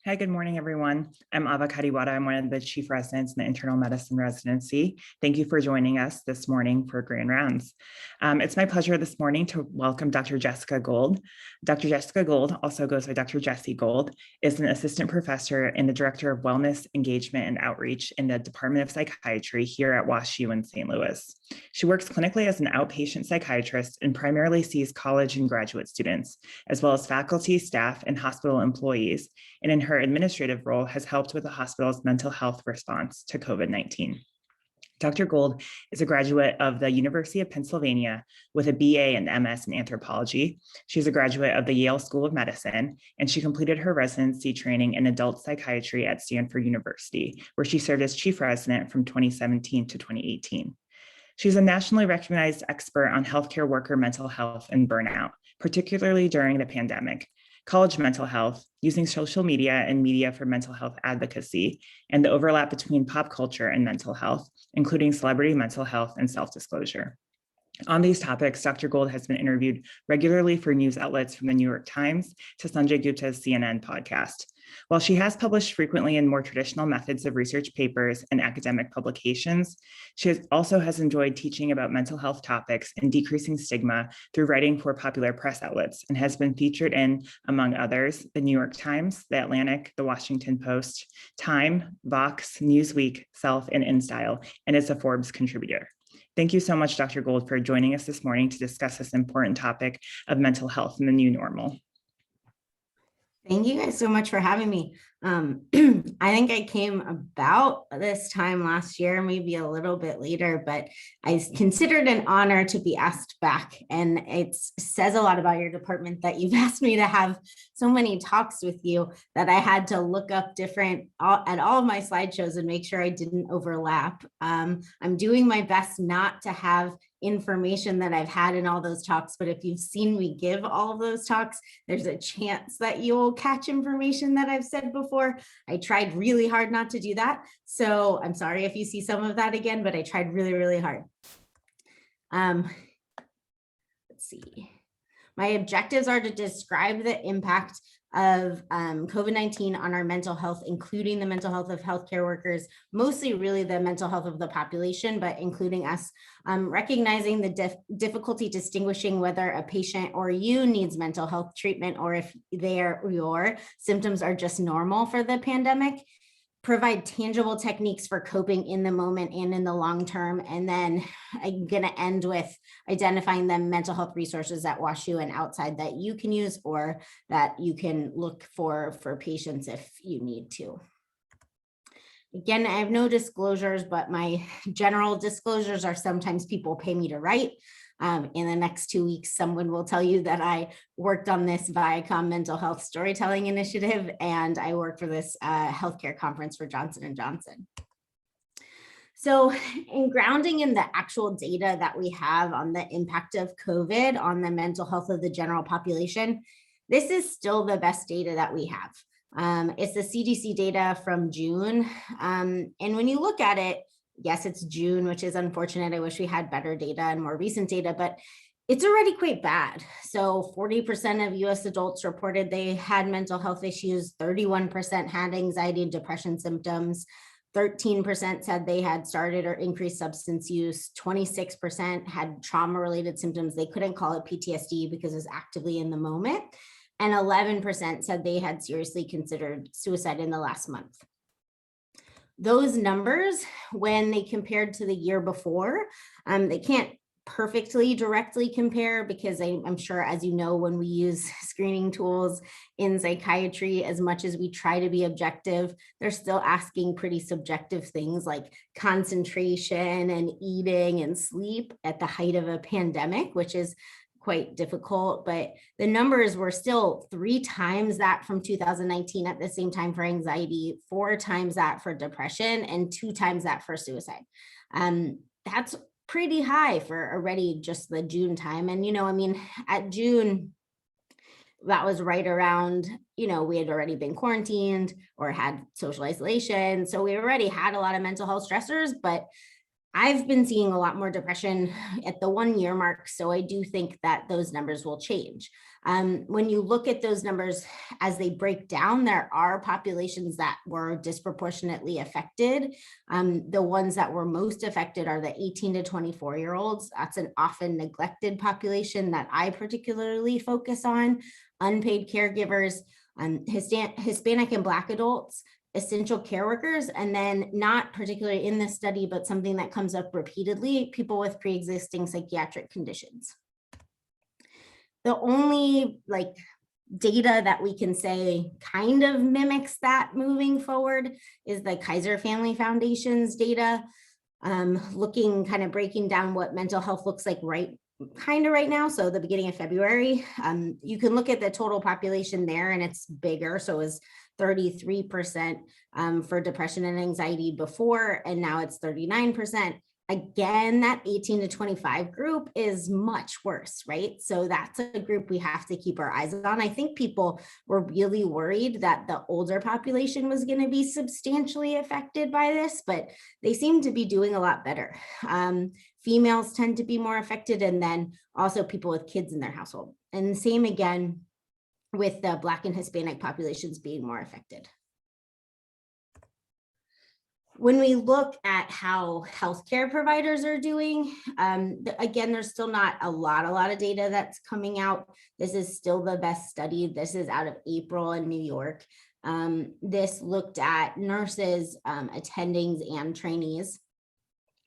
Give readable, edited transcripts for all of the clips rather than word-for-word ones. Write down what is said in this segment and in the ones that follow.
Hi, good morning, everyone. I'm Ava Kadiwada. I'm one of the chief residents in the internal medicine residency. Thank you for joining us this morning for Grand Rounds. It's my pleasure this morning to welcome Dr. Jessica Gold. Dr. Jessica Gold, also goes by Dr. Jessie Gold, is an assistant professor and the director of wellness, engagement, and outreach in the Department of Psychiatry here at WashU in St. Louis. She works clinically as an outpatient psychiatrist and primarily sees college and graduate students, as well as faculty, staff, and hospital employees, and in her administrative role has helped with the hospital's mental health response to COVID-19. Dr. Gold is a graduate of the University of Pennsylvania with a BA and MS in anthropology. She's a graduate of the Yale School of Medicine, and she completed her residency training in adult psychiatry at Stanford University, where she served as chief resident from 2017 to 2018. She's a nationally recognized expert on healthcare worker mental health and burnout, particularly during the pandemic, college mental health, using social media and media for mental health advocacy, and the overlap between pop culture and mental health, including celebrity mental health and self-disclosure. On these topics, Dr. Gold has been interviewed regularly for news outlets from the New York Times to Sanjay Gupta's CNN podcast. While she has published frequently in more traditional methods of research papers and academic publications, she also has enjoyed teaching about mental health topics and decreasing stigma through writing for popular press outlets and has been featured in, among others, the New York Times, the Atlantic, the Washington Post, Time, Vox, Newsweek, Self, and InStyle, and is a Forbes contributor. Thank you so much, Dr. Gold, for joining us this morning to discuss this important topic of mental health in the new normal. Thank you guys so much for having me. I think I came about this time last year, maybe a little bit later, but I considered an honor to be asked back. And it says a lot about your department that you've asked me to have so many talks with you that I had to look up at all of my slideshows and make sure I didn't overlap. I'm doing my best not to have information that I've had in all those talks, but if you've seen me give all of those talks, there's a chance that you'll catch information that I've said before. I tried really hard not to do that, so I'm sorry if you see some of that again, but I tried really, really hard. Let's see. My objectives are to describe the impact of COVID-19 on our mental health, including the mental health of healthcare workers, mostly really the mental health of the population, but including us, recognizing the difficulty distinguishing whether a patient or you needs mental health treatment or if your symptoms are just normal for the pandemic, provide tangible techniques for coping in the moment and in the long term. And then I'm going to end with identifying the mental health resources at WashU and outside that you can use or that you can look for patients if you need to. Again, I have no disclosures, but my general disclosures are sometimes people pay me to write. In the next 2 weeks, someone will tell you that I worked on this Viacom mental health storytelling initiative, and I work for this healthcare conference for Johnson & Johnson. So in grounding in the actual data that we have on the impact of COVID on the mental health of the general population, this is still the best data that we have. It's the CDC data from June. And when you look at it, yes, it's June, which is unfortunate. I wish we had better data and more recent data, but it's already quite bad. So 40% of US adults reported they had mental health issues, 31% had anxiety and depression symptoms, 13% said they had started or increased substance use, 26% had trauma-related symptoms. They couldn't call it PTSD because it was actively in the moment, and 11% said they had seriously considered suicide in the last month. Those numbers, when they compared to the year before, they can't perfectly directly compare because I'm sure, as you know, when we use screening tools in psychiatry, as much as we try to be objective, they're still asking pretty subjective things like concentration and eating and sleep at the height of a pandemic, which is quite difficult, but the numbers were still 3 times that from 2019 at the same time for anxiety, 4 times that for depression, and 2 times that for suicide. That's pretty high for already just the June time. And, I mean, at June, that was right around, we had already been quarantined or had social isolation. So we already had a lot of mental health stressors, but I've been seeing a lot more depression at the 1 year mark, so I do think that those numbers will change. When you look at those numbers as they break down, there are populations that were disproportionately affected. The ones that were most affected are the 18 to 24-year-olds. That's an often neglected population that I particularly focus on. Unpaid caregivers, Hispanic and Black adults, essential care workers, and then not particularly in this study, but something that comes up repeatedly, people with pre-existing psychiatric conditions. The only data that we can say kind of mimics that moving forward is the Kaiser Family Foundation's data, breaking down what mental health looks like right now. So the beginning of February, you can look at the total population there and it's bigger. So it's 33% for depression and anxiety before, and now it's 39%. Again, that 18 to 25 group is much worse, right? So that's a group we have to keep our eyes on. I think people were really worried that the older population was going to be substantially affected by this, but they seem to be doing a lot better. Females tend to be more affected, and then also people with kids in their household. And same again with the Black and Hispanic populations being more affected. When we look at how healthcare providers are doing, again, there's still not a lot of data that's coming out. This is still the best study. This is out of April in New York. This looked at nurses, attendings, and trainees.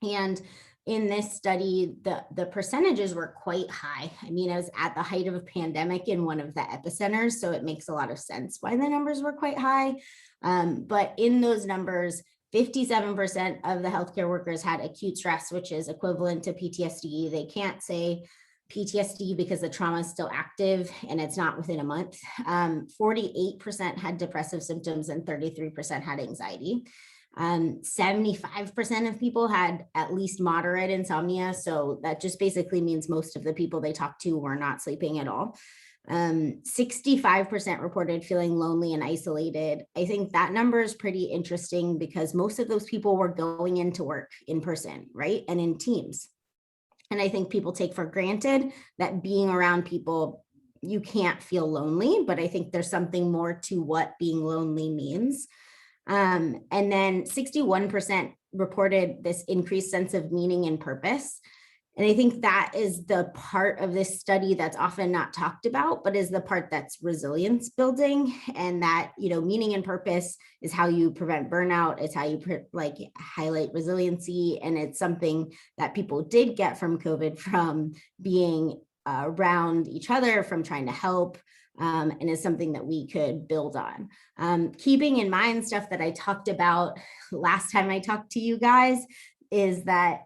And in this study, the percentages were quite high. I mean, it was at the height of a pandemic in one of the epicenters, so it makes a lot of sense why the numbers were quite high. But in those numbers, 57% of the healthcare workers had acute stress, which is equivalent to PTSD. They can't say PTSD because the trauma is still active and it's not within a month. 48% had depressive symptoms and 33% had anxiety. 75% of people had at least moderate insomnia. So that just basically means most of the people they talked to were not sleeping at all. 65% reported feeling lonely and isolated. I think that number is pretty interesting because most of those people were going into work in person, right? And in teams. And I think people take for granted that being around people, you can't feel lonely, but I think there's something more to what being lonely means. And then 61% reported this increased sense of meaning and purpose. And I think that is the part of this study that's often not talked about, but is the part that's resilience building. And that, meaning and purpose is how you prevent burnout. It's how you highlight resiliency. And it's something that people did get from COVID, from being around each other, from trying to help. And is something that we could build on. Keeping in mind stuff that I talked about last time I talked to you guys is that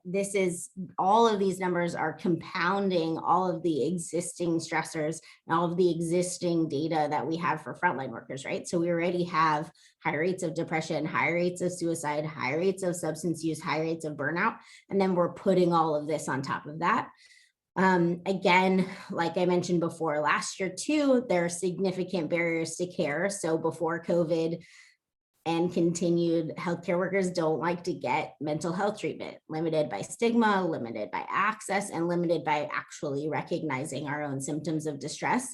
all of these numbers are compounding all of the existing stressors and all of the existing data that we have for frontline workers, right? So we already have high rates of depression, high rates of suicide, high rates of substance use, high rates of burnout, and then we're putting all of this on top of that. Again, like I mentioned before, last year too, there are significant barriers to care. So before COVID and continued, healthcare workers don't like to get mental health treatment, limited by stigma, limited by access, and limited by actually recognizing our own symptoms of distress.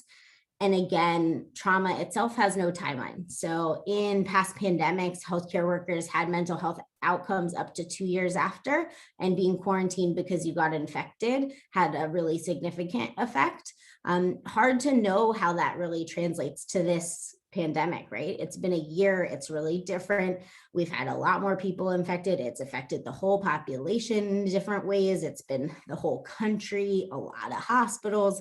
And again, trauma itself has no timeline. So in past pandemics, healthcare workers had mental health outcomes up to 2 years after, and being quarantined because you got infected had a really significant effect. Hard to know how that really translates to this pandemic, right? It's been a year. It's really different. We've had a lot more people infected. It's affected the whole population in different ways. It's been the whole country, a lot of hospitals.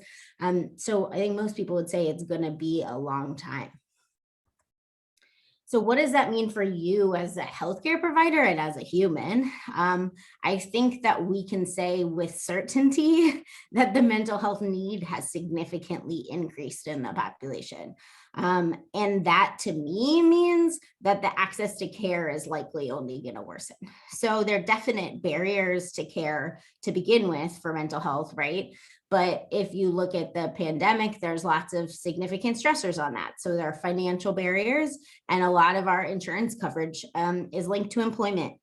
So I think most people would say it's going to be a long time. So what does that mean for you as a healthcare provider and as a human? I think that we can say with certainty that the mental health need has significantly increased in the population. And that to me means that the access to care is likely only going to worsen. So there are definite barriers to care to begin with for mental health, right? But if you look at the pandemic, there's lots of significant stressors on that. So there are financial barriers, and a lot of our insurance coverage is linked to employment.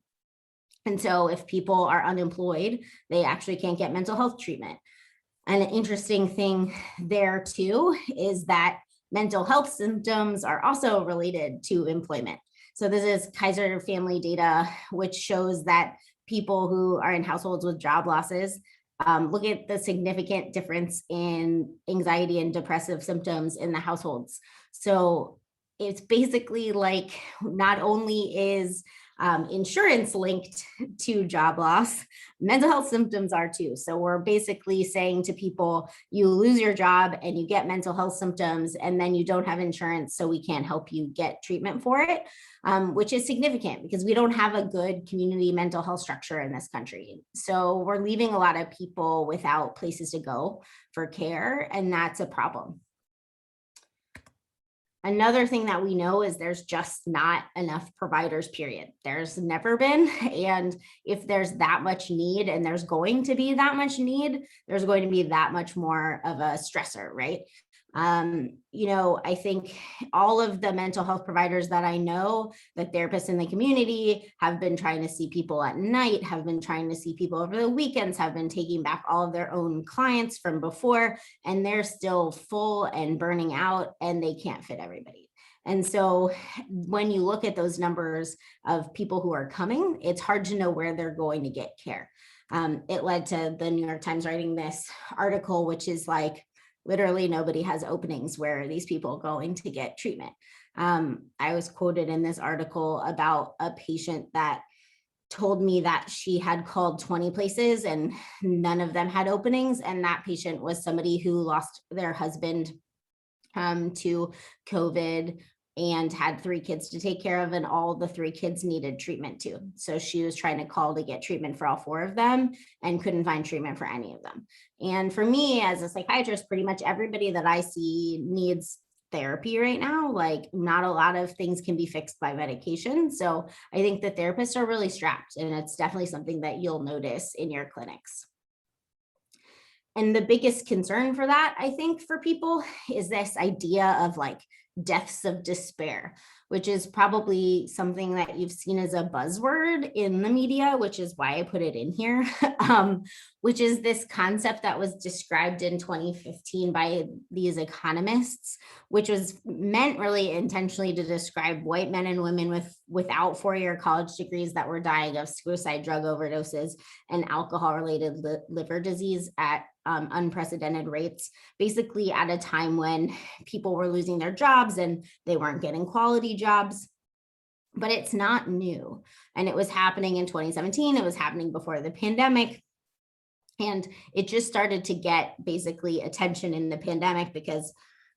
And so if people are unemployed, they actually can't get mental health treatment. And an interesting thing there too is that mental health symptoms are also related to employment. So this is Kaiser family data, which shows that people who are in households with job losses, look at the significant difference in anxiety and depressive symptoms in the households. So it's basically like not only is insurance linked to job loss, mental health symptoms are too. So we're basically saying to people, you lose your job and you get mental health symptoms, and then you don't have insurance, so we can't help you get treatment for it, which is significant because we don't have a good community mental health structure in this country. So we're leaving a lot of people without places to go for care, and that's a problem. Another thing that we know is there's just not enough providers, period. There's never been. And if there's that much need and there's going to be that much need, there's going to be that much more of a stressor, right? I think all of the mental health providers that I know, the therapists in the community, have been trying to see people at night, have been trying to see people over the weekends, have been taking back all of their own clients from before, and they're still full and burning out, and they can't fit everybody. And so when you look at those numbers of people who are coming, it's hard to know where they're going to get care. It led to the New York Times writing this article, which is like, literally nobody has openings where these people are going to get treatment. I was quoted in this article about a patient that told me that she had called 20 places and none of them had openings. And that patient was somebody who lost their husband to COVID and had 3 kids to take care of, and all the 3 kids needed treatment too. So she was trying to call to get treatment for all 4 of them and couldn't find treatment for any of them. And for me as a psychiatrist, pretty much everybody that I see needs therapy right now. Like, not a lot of things can be fixed by medication. So I think the therapists are really strapped, and it's definitely something that you'll notice in your clinics. And the biggest concern for that, I think, for people is this idea of like deaths of despair, which is probably something that you've seen as a buzzword in the media, which is why I put it in here, which is this concept that was described in 2015 by these economists, which was meant really intentionally to describe white men and women without 4-year college degrees that were dying of suicide, drug overdoses, and alcohol-related liver disease at unprecedented rates, basically at a time when people were losing their jobs and they weren't getting quality jobs. But it's not new. And it was happening in 2017. It was happening before the pandemic. And it just started to get basically attention in the pandemic because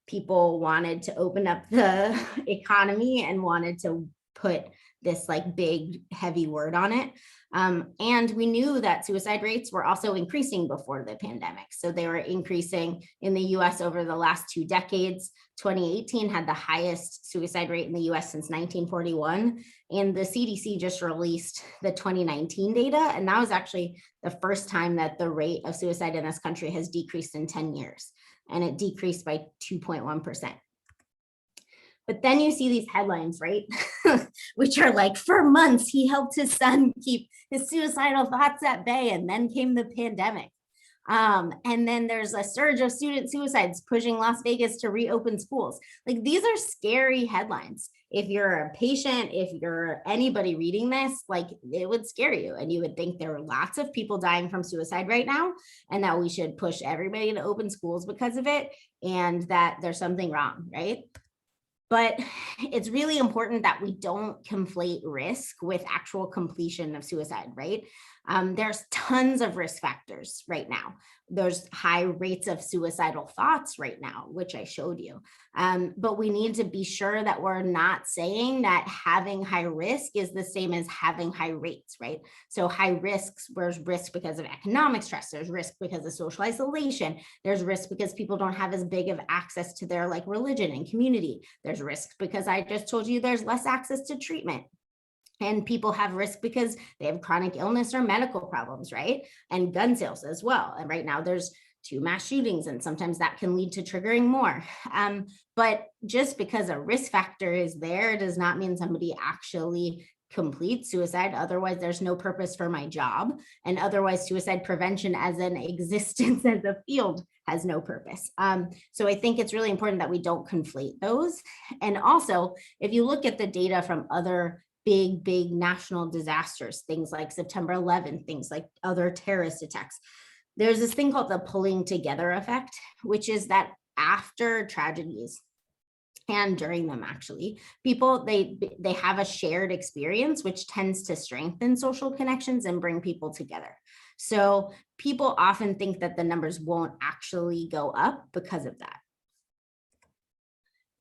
people wanted to open up the economy and wanted to put this like big heavy word on it. And we knew that suicide rates were also increasing before the pandemic. So they were increasing in the US over the last 2 decades. 2018 had the highest suicide rate in the US since 1941. And the CDC just released the 2019 data. And that was actually the first time that the rate of suicide in this country has decreased in 10 years. And it decreased by 2.1%. But then you see these headlines, right? Which are like, for months, he helped his son keep his suicidal thoughts at bay, and then came the pandemic. And then there's a surge of student suicides pushing Las Vegas to reopen schools. Like, these are scary headlines. If you're a patient, if you're anybody reading this, like, it would scare you. And you would think there are lots of people dying from suicide right now, and that we should push everybody to open schools because of it, and that there's something wrong, right? But it's really important that we don't conflate risk with actual completion of suicide, right? There's tons of risk factors right now. There's high rates of suicidal thoughts right now, which I showed you. But we need to be sure that we're not saying that having high risk is the same as having high rates, right? So high risks, there's risk because of economic stress, there's risk because of social isolation, there's risk because people don't have as big of access to their like religion and community. There's risk because I just told you there's less access to treatment. And people have risk because they have chronic illness or medical problems, right? And gun sales as well. And right now there's 2 mass shootings, and sometimes that can lead to triggering more. But just because a risk factor is there does not mean somebody actually complete suicide. Otherwise, there's no purpose for my job. And otherwise, suicide prevention as an existence as a field has no purpose. So I think it's really important that we don't conflate those. And also, if you look at the data from other big national disasters, things like September 11th, things like other terrorist attacks, there's this thing called the pulling together effect, which is that after tragedies and during them, actually, people, they have a shared experience, which tends to strengthen social connections and bring people together. So people often think that the numbers won't actually go up because of that.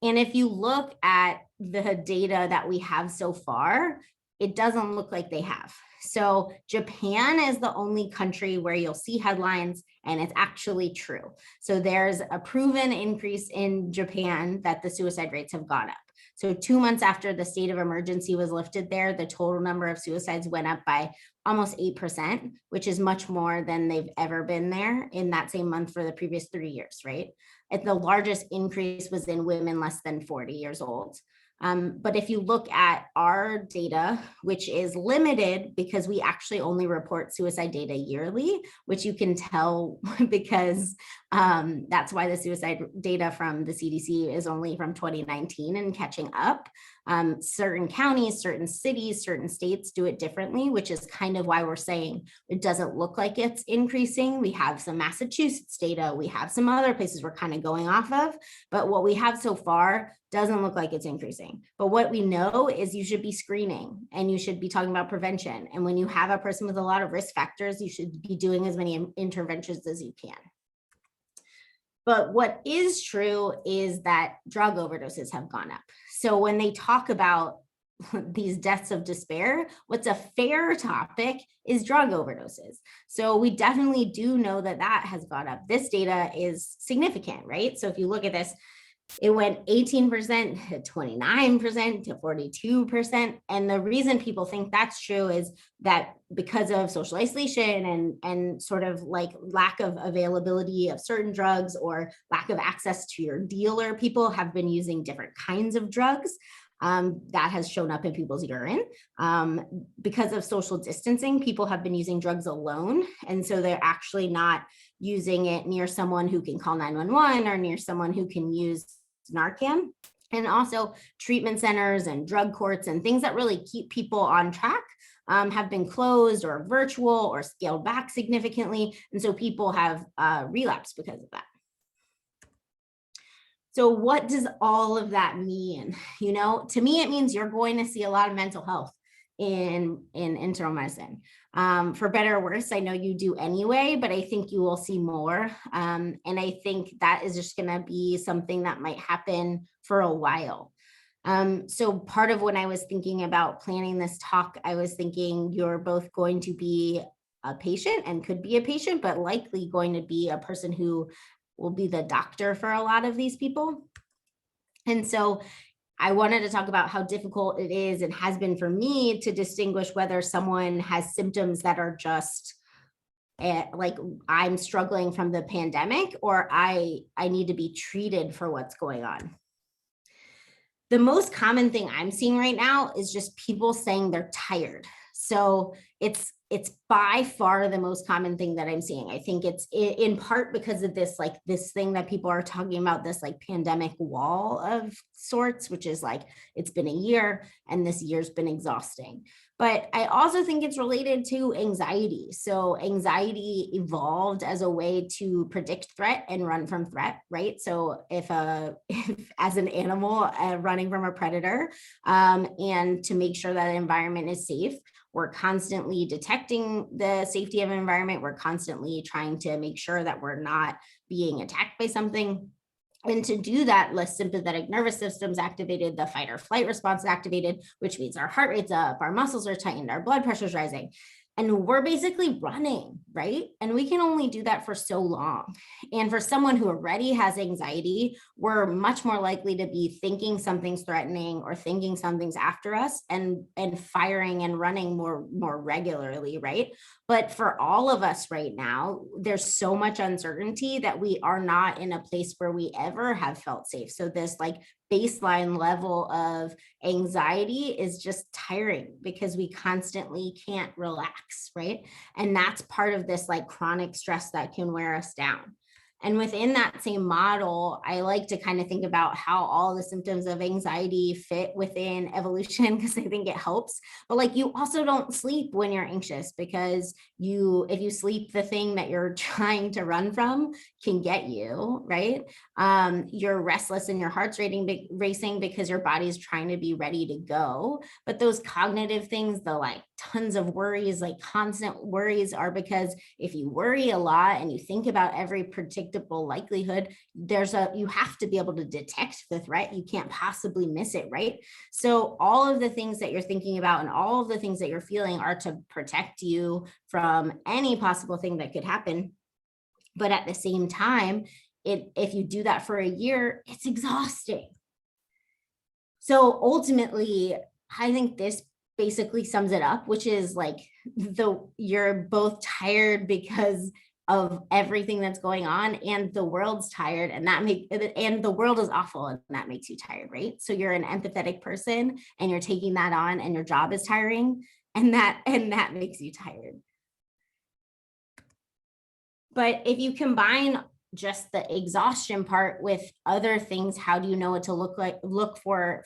And if you look at the data that we have so far, it doesn't look like they have. So Japan is the only country where you'll see headlines and it's actually true. So there's a proven increase in Japan that the suicide rates have gone up. So 2 months after the state of emergency was lifted there, the total number of suicides went up by almost 8%, which is much more than they've ever been there in that same month for the previous 3 years, right? And the largest increase was in women less than 40 years old. But if you look at our data, which is limited because we actually only report suicide data yearly, which you can tell because that's why the suicide data from the CDC is only from 2019 and catching up. Certain counties, certain cities, certain states do it differently, which is kind of why we're saying it doesn't look like it's increasing. We have some Massachusetts data, we have some other places we're kind of going off of, but what we have so far doesn't look like it's increasing. But what we know is you should be screening and you should be talking about prevention. And when you have a person with a lot of risk factors, you should be doing as many interventions as you can. But what is true is that drug overdoses have gone up. So when they talk about these deaths of despair, what's a fair topic is drug overdoses. So we definitely do know that that has gone up. This data is significant, right? So if you look at this, it went 18% to 29% to 42%. And the reason people think that's true is that because of social isolation and sort of like lack of availability of certain drugs or lack of access to your dealer, people have been using different kinds of drugs. That has shown up in people's urine. Because of social distancing, people have been using drugs alone. And so they're actually not using it near someone who can call 911 or near someone who can use Narcan. And also treatment centers and drug courts and things that really keep people on track have been closed or virtual or scaled back significantly. And so people have relapsed because of that. So what does all of that mean? You know, to me, it means you're going to see a lot of mental health in internal medicine. For better or worse, I know you do anyway, but I think you will see more. And I think that is just going to be something that might happen for a while. So part of when I was thinking about planning this talk, I was thinking you're both going to be a patient and could be a patient, but likely going to be a person who will be the doctor for a lot of these people. And so I wanted to talk about how difficult it is and has been for me to distinguish whether someone has symptoms that are just like I'm struggling from the pandemic or I need to be treated for what's going on. The most common thing I'm seeing right now is just people saying they're tired. So it's by far the most common thing that I'm seeing. I think it's in part because of this, like this thing that people are talking about, this like pandemic wall of sorts, which is like, it's been a year and this year's been exhausting. But I also think it's related to anxiety. So anxiety evolved as a way to predict threat and run from threat, right? So if as an animal running from a predator and to make sure that the environment is safe, we're constantly detecting the safety of an environment. We're constantly trying to make sure that we're not being attacked by something. And to do that, the sympathetic nervous system's activated, the fight or flight response activated, which means our heart rate's up, our muscles are tightened, our blood pressure's rising. And we're basically running, right? And we can only do that for so long. And for someone who already has anxiety, we're much more likely to be thinking something's threatening or thinking something's after us and firing and running more regularly, right? But for all of us right now, there's so much uncertainty that we are not in a place where we ever have felt safe. So this like baseline level of anxiety is just tiring because we constantly can't relax, right? And that's part of this like chronic stress that can wear us down. And within that same model, I like to kind of think about how all the symptoms of anxiety fit within evolution, because I think it helps. But like, you also don't sleep when you're anxious, because if you sleep, the thing that you're trying to run from can get you, right? You're restless and your heart's racing because your body's trying to be ready to go. But those cognitive things, the like tons of worries, like constant worries, are because if you worry a lot and you think about every predictable likelihood, you have to be able to detect the threat. You can't possibly miss it, right? So all of the things that you're thinking about and all of the things that you're feeling are to protect you from any possible thing that could happen. But at the same time, if you do that for a year, it's exhausting. So ultimately, I think this basically sums it up, which is like you're both tired because of everything that's going on, and the world's tired, and the world is awful, and that makes you tired, right? So you're an empathetic person and you're taking that on, and your job is tiring, and that makes you tired. But if you combine just the exhaustion part with other things, how do you know what to look for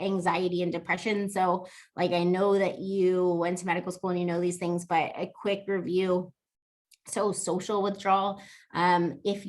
anxiety and depression? So like, I know that you went to medical school and you know these things, but a quick review. So social withdrawal, this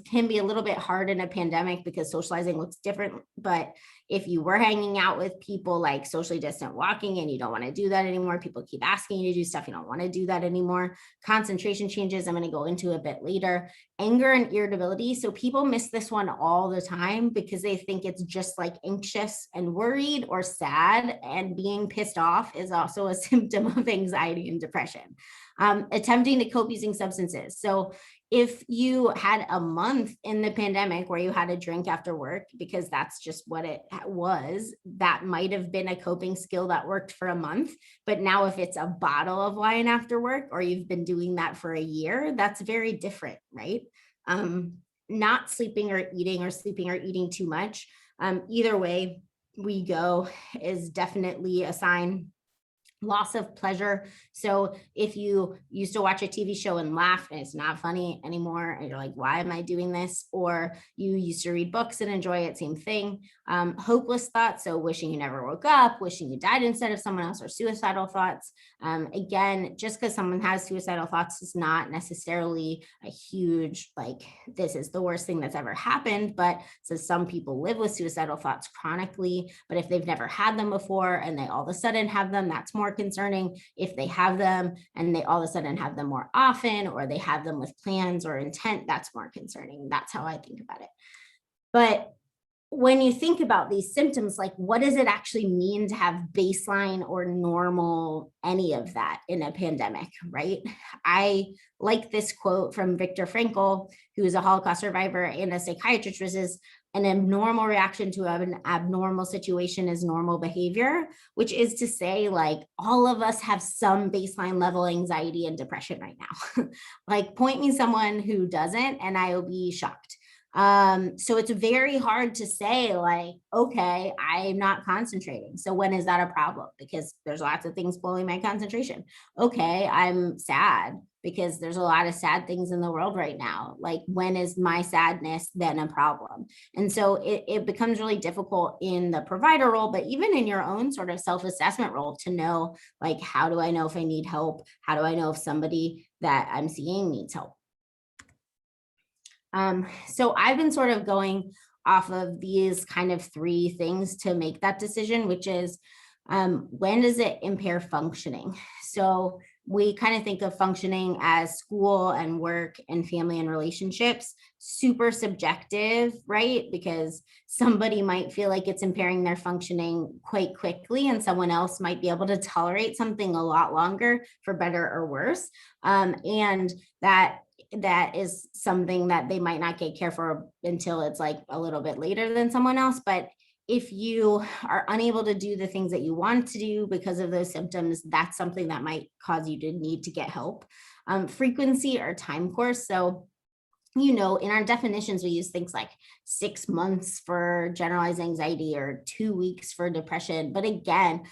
can be a little bit hard in a pandemic because socializing looks different, but if you were hanging out with people, like socially distant walking, and you don't want to do that anymore, people keep asking you to do stuff, you don't want to do that anymore. Concentration changes, I'm going to go into a bit later. Anger and irritability. So people miss this one all the time because they think it's just like anxious and worried or sad, and being pissed off is also a symptom of anxiety and depression. Attempting to cope using substances. So if you had a month in the pandemic where you had a drink after work, because that's just what it was, that might have been a coping skill that worked for a month. But now if it's a bottle of wine after work, or you've been doing that for a year, that's very different, right? Not sleeping or eating too much. Either way we go is definitely a sign. Loss of pleasure. So if you used to watch a TV show and laugh and it's not funny anymore, and you're like, why am I doing this? Or you used to read books and enjoy it, same thing. Hopeless thoughts. So wishing you never woke up, wishing you died instead of someone else, or suicidal thoughts. Again, just because someone has suicidal thoughts is not necessarily a huge, like, this is the worst thing that's ever happened. But so some people live with suicidal thoughts chronically, but if they've never had them before and they all of a sudden have them, that's more concerning. If they have them and they all of a sudden have them more often, or they have them with plans or intent, that's more concerning. That's how I think about it. But when you think about these symptoms, like, what does it actually mean to have baseline or normal, any of that in a pandemic, right? I like this quote from Viktor Frankl, who is a Holocaust survivor and a psychiatrist, which is, an abnormal reaction to an abnormal situation is normal behavior, which is to say, like, all of us have some baseline level anxiety and depression right now. Like, point me someone who doesn't, and I will be shocked. So it's very hard to say, like, okay, I'm not concentrating. So when is that a problem? Because there's lots of things pulling my concentration. Okay, I'm sad because there's a lot of sad things in the world right now. Like, when is my sadness then a problem? And so it becomes really difficult in the provider role, but even in your own sort of self-assessment role, to know, like, how do I know if I need help? How do I know if somebody that I'm seeing needs help? So I've been sort of going off of these kind of three things to make that decision, which is, when does it impair functioning? So we kind of think of functioning as school and work and family and relationships, super subjective, right? Because somebody might feel like it's impairing their functioning quite quickly, and someone else might be able to tolerate something a lot longer, for better or worse. And that is something that they might not get care for until it's like a little bit later than someone else. But if you are unable to do the things that you want to do because of those symptoms, that's something that might cause you to need to get help. Frequency or time course. So in our definitions, we use things like 6 months for generalized anxiety or 2 weeks for depression. But again,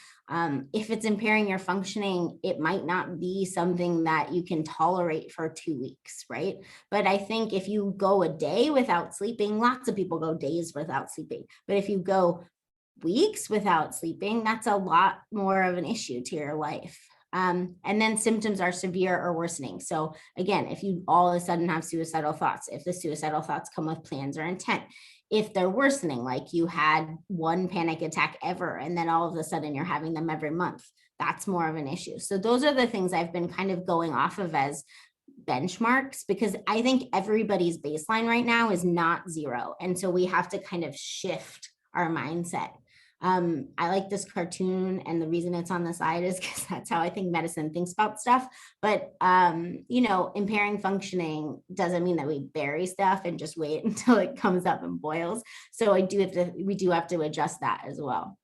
if it's impairing your functioning, it might not be something that you can tolerate for 2 weeks, right? But I think if you go a day without sleeping, lots of people go days without sleeping. But if you go weeks without sleeping, that's a lot more of an issue to your life. And then symptoms are severe or worsening. So again, if you all of a sudden have suicidal thoughts, if the suicidal thoughts come with plans or intent, if they're worsening, like you had one panic attack ever, and then all of a sudden you're having them every month, that's more of an issue. So those are the things I've been kind of going off of as benchmarks, because I think everybody's baseline right now is not zero. And so we have to kind of shift our mindset. I like this cartoon, and the reason it's on the side is because that's how I think medicine thinks about stuff. But, impairing functioning doesn't mean that we bury stuff and just wait until it comes up and boils. So we do have to adjust that as well.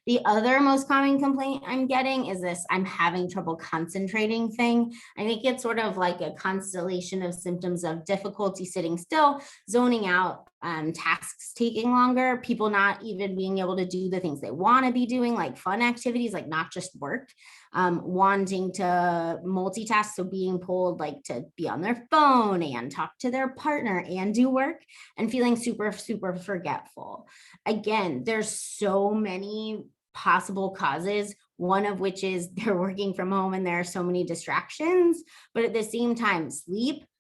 The other most common complaint I'm getting is this I'm having trouble concentrating thing. I think it's sort of like a constellation of symptoms of difficulty sitting still, zoning out, tasks taking longer, people not even being able to do the things they want to be doing, like fun activities, like not just work, wanting to multitask. So being pulled like to be on their phone and talk to their partner and do work, and feeling super, super forgetful. Again, there's so many possible causes, one of which is they're working from home and there are so many distractions. But at the same time,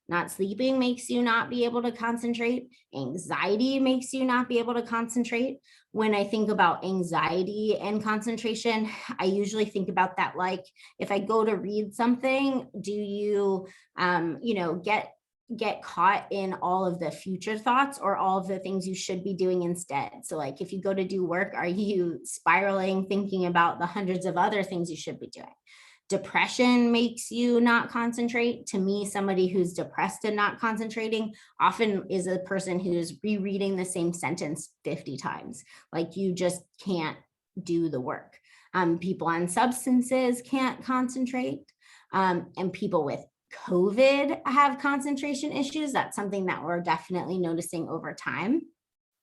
not sleeping makes you not be able to concentrate. Anxiety makes you not be able to concentrate. When I think about anxiety and concentration, I usually think about that like, if I go to read something, do you, get caught in all of the future thoughts or all of the things you should be doing instead? So like if you go to do work, are you spiraling thinking about the hundreds of other things you should be doing? Depression makes you not concentrate. To me, somebody who's depressed and not concentrating often is a person who's rereading the same sentence 50 times. Like you just can't do the work. People on substances can't concentrate, and people with COVID have concentration issues. That's something that we're definitely noticing over time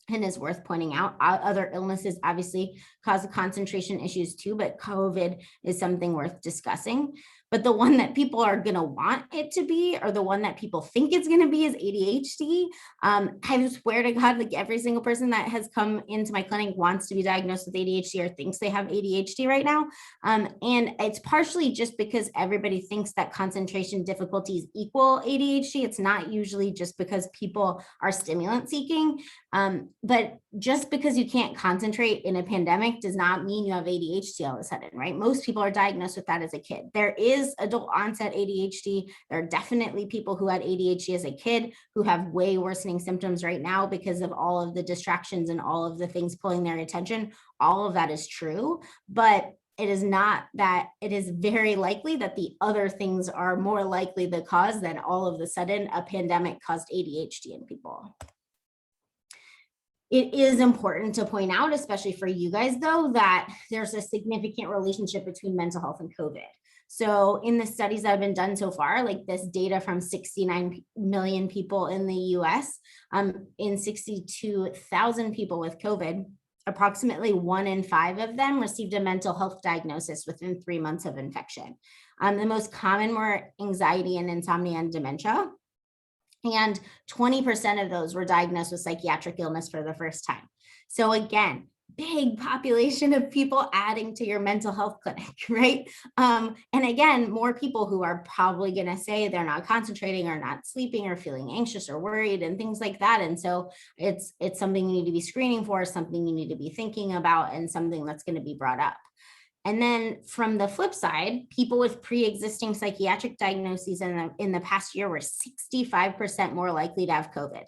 and is worth pointing out. Other illnesses obviously cause concentration issues too, but COVID is something worth discussing. But the one that people are going to want it to be, or the one that people think it's going to be, is ADHD. I swear to God, like every single person that has come into my clinic wants to be diagnosed with ADHD or thinks they have ADHD right now. And it's partially just because everybody thinks that concentration difficulties equal ADHD. It's not usually just because people are stimulant seeking. But just because you can't concentrate in a pandemic does not mean you have ADHD all of a sudden, right? Most people are diagnosed with that as a kid. There is adult onset ADHD. There are definitely people who had ADHD as a kid who have way worsening symptoms right now because of all of the distractions and all of the things pulling their attention. All of that is true, but it is not that. It is very likely that the other things are more likely the cause than all of a sudden a pandemic caused ADHD in people. It is important to point out, especially for you guys though, that there's a significant relationship between mental health and COVID. So in the studies that have been done so far, like this data from 69 million people in the US, in 62,000 people with COVID, approximately 1 in 5 of them received a mental health diagnosis within 3 months of infection. The most common were anxiety and insomnia and dementia. And 20% of those were diagnosed with psychiatric illness for the first time. So again, big population of people adding to your mental health clinic, right? And again, more people who are probably going to say they're not concentrating or not sleeping or feeling anxious or worried and things like that. And so it's something you need to be screening for, something you need to be thinking about, and something that's going to be brought up. And then from the flip side, people with pre-existing psychiatric diagnoses in the past year were 65% more likely to have COVID.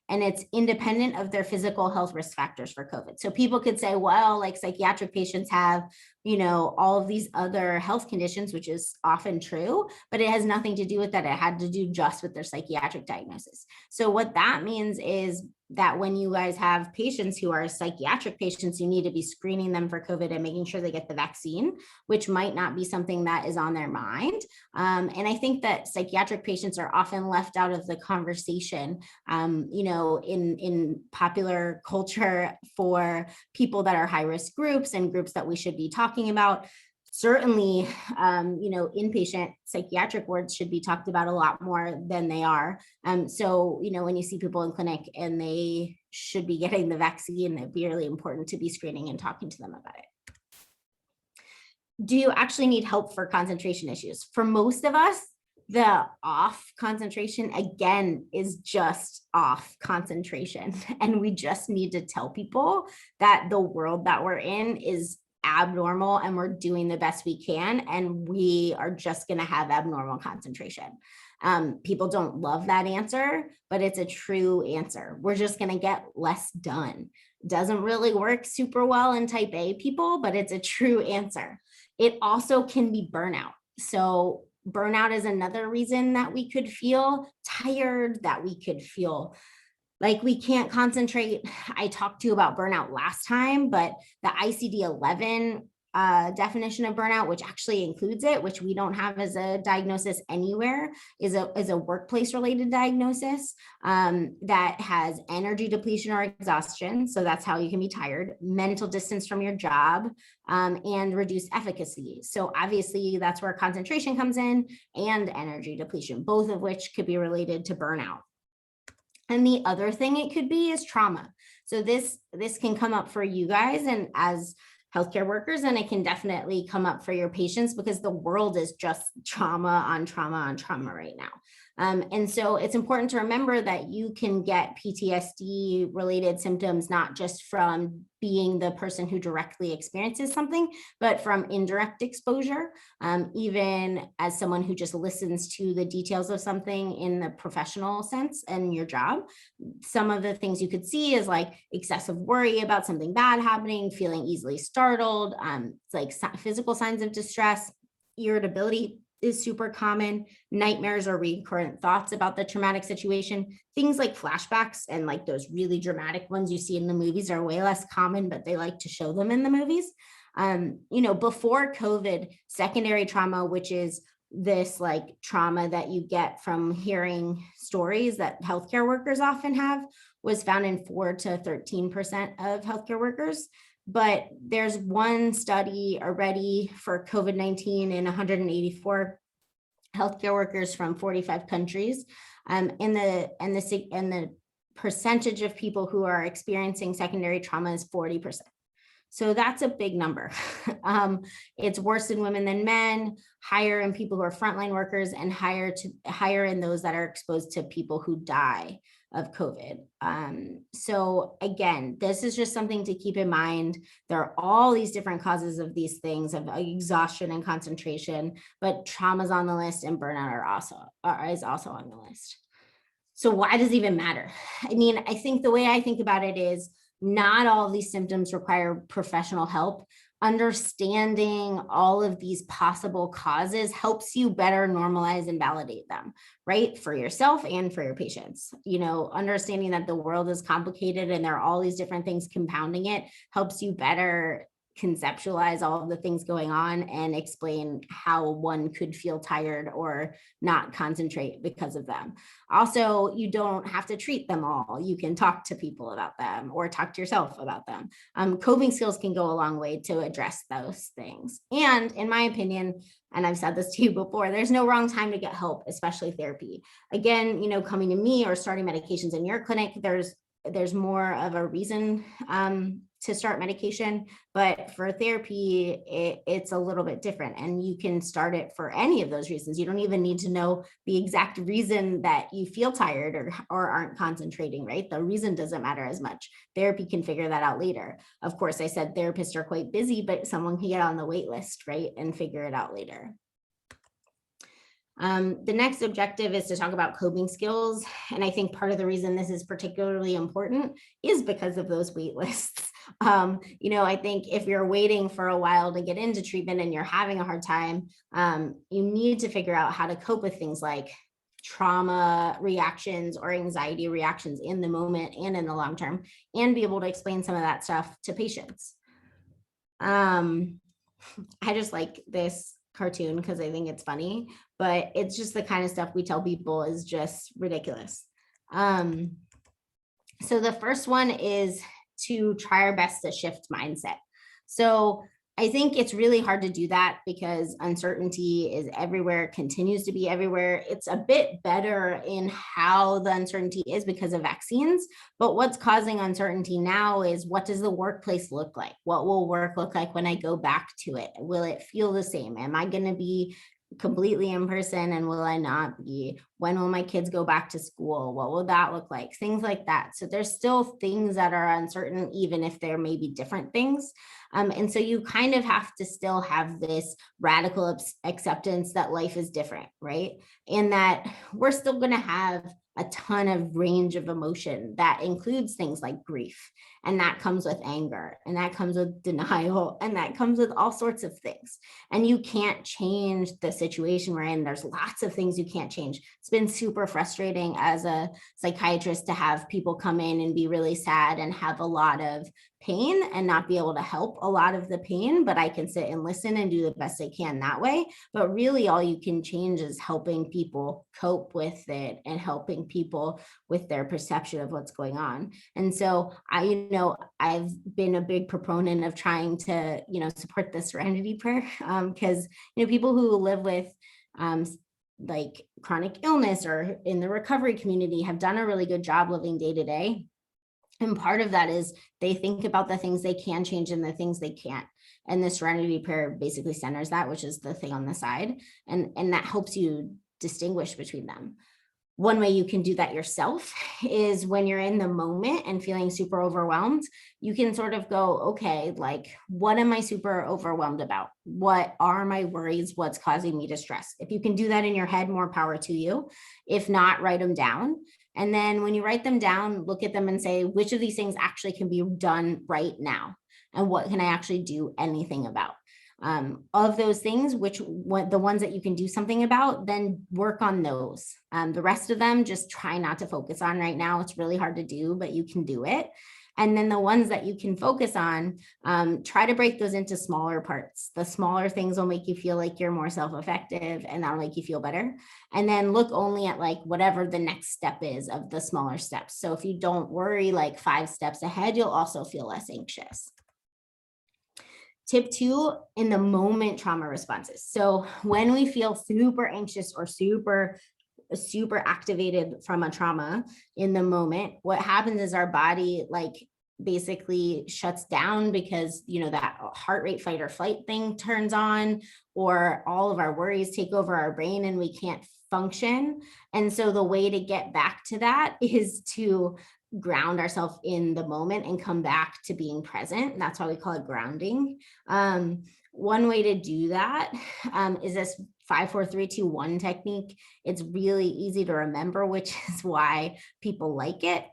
And it's independent of their physical health risk factors for COVID. So people could say, well, like psychiatric patients have, all of these other health conditions, which is often true, but it has nothing to do with that. It had to do just with their psychiatric diagnosis. So what that means is that when you guys have patients who are psychiatric patients, you need to be screening them for COVID and making sure they get the vaccine, which might not be something that is on their mind. And I think that psychiatric patients are often left out of the conversation, in popular culture for people that are high risk groups and groups that we should be talking about. Certainly, inpatient psychiatric wards should be talked about a lot more than they are. So, when you see people in clinic and they should be getting the vaccine, it'd be really important to be screening and talking to them about it. Do you actually need help for concentration issues? For most of us, the off concentration, again, is just off concentration. And we just need to tell people that the world that we're in is abnormal and we're doing the best we can, and we are just going to have abnormal concentration. People don't love that answer, but it's a true answer. We're just going to get less done. Doesn't really work super well in type A people, but it's a true answer. It also can be burnout. So burnout is another reason that we could feel tired, that we could feel like we can't concentrate. I talked to you about burnout last time, but the ICD-11 definition of burnout, which actually includes it, which we don't have as a diagnosis anywhere, is a workplace related diagnosis that has energy depletion or exhaustion. So that's how you can be tired, mental distance from your job, and reduced efficacy. So obviously that's where concentration comes in, and energy depletion, both of which could be related to burnout. And the other thing it could be is trauma. So this can come up for you guys and as healthcare workers, and it can definitely come up for your patients because the world is just trauma on trauma on trauma right now. And so it's important to remember that you can get PTSD related symptoms, not just from being the person who directly experiences something, but from indirect exposure. Even as someone who just listens to the details of something in the professional sense and your job, some of the things you could see is like excessive worry about something bad happening, feeling easily startled, like physical signs of distress, irritability is super common, nightmares or recurrent thoughts about the traumatic situation. Things like flashbacks and like those really dramatic ones you see in the movies are way less common, but they like to show them in the movies. Before COVID, secondary trauma, which is this like trauma that you get from hearing stories that healthcare workers often have, was found in 4 to 13% of healthcare workers. But there's one study already for COVID-19 in 184 healthcare workers from 45 countries, and the percentage of people who are experiencing secondary trauma is 40%. So that's a big number. It's worse in women than men, higher in people who are frontline workers, and higher in those that are exposed to people who die of COVID. So again, this is just something to keep in mind. There are all these different causes of these things, of exhaustion and concentration, but trauma's on the list and burnout is also on the list. So why does it even matter? I mean, I think the way I think about it is not all of these symptoms require professional help. Understanding all of these possible causes helps you better normalize and validate them, right? For yourself and for your patients. Understanding that the world is complicated and there are all these different things compounding it helps you better conceptualize all of the things going on and explain how one could feel tired or not concentrate because of them. Also, you don't have to treat them all. You can talk to people about them or talk to yourself about them. Coping skills can go a long way to address those things. And in my opinion, and I've said this to you before, there's no wrong time to get help, especially therapy. Again, coming to me or starting medications in your clinic, there's more of a reason to start medication, but for therapy, it's a little bit different, and you can start it for any of those reasons. You don't even need to know the exact reason that you feel tired or aren't concentrating, right? The reason doesn't matter as much. Therapy can figure that out later. Of course, I said therapists are quite busy, but someone can get on the wait list, right, and figure it out later. The next objective is to talk about coping skills. And I think part of the reason this is particularly important is because of those wait lists. I think if you're waiting for a while to get into treatment and you're having a hard time, you need to figure out how to cope with things like trauma reactions or anxiety reactions in the moment and in the long term, and be able to explain some of that stuff to patients. I just like this cartoon because I think it's funny, but it's just the kind of stuff we tell people is just ridiculous. So the first one is to try our best to shift mindset. So I think it's really hard to do that because uncertainty is everywhere, continues to be everywhere. It's a bit better in how the uncertainty is because of vaccines, but what's causing uncertainty now is, what does the workplace look like? What will work look like when I go back to it? Will it feel the same? Am I going to be completely in person, and will I not be? When will my kids go back to school? What will that look like? Things like that. So there's still things that are uncertain, even if there may be different things. And so you kind of have to still have this radical acceptance that life is different, right? And that we're still going to have a ton of range of emotion that includes things like grief, and that comes with anger, and that comes with denial, and that comes with all sorts of things. And you can't change the situation we're in. There's lots of things you can't change. It's been super frustrating as a psychiatrist to have people come in and be really sad and have a lot of pain and not be able to help a lot of the pain, but I can sit and listen and do the best I can that way. But really all you can change is helping people cope with it and helping people with their perception of what's going on. And so I've been a big proponent of trying to, support the serenity prayer, because, people who live with like chronic illness or in the recovery community have done a really good job living day to day. And part of that is they think about the things they can change and the things they can't. And the serenity prayer basically centers that, which is the thing on the side. And that helps you distinguish between them. One way you can do that yourself is when you're in the moment and feeling super overwhelmed, you can sort of go, okay, like, what am I super overwhelmed about? What are my worries? What's causing me distress? If you can do that in your head, more power to you. If not, write them down. And then when you write them down, look at them and say, which of these things actually can be done right now? And what can I actually do anything about? Of those things, the ones that you can do something about, then work on those. The rest of them, just try not to focus on right now. It's really hard to do, but you can do it. And then the ones that you can focus on, try to break those into smaller parts. The smaller things will make you feel like you're more self-effective, and that'll make you feel better. And then look only at like whatever the next step is of the smaller steps. So if you don't worry like 5 steps ahead, you'll also feel less anxious. Tip 2, in the moment trauma responses. So when we feel super anxious or super activated from a trauma in the moment, what happens is our body like basically shuts down because, that heart rate fight or flight thing turns on, or all of our worries take over our brain and we can't function. And so the way to get back to that is to ground ourselves in the moment and come back to being present. That's why we call it grounding. One way to do that is this 5, 4, 3, 2, 1 technique. It's really easy to remember, which is why people like it,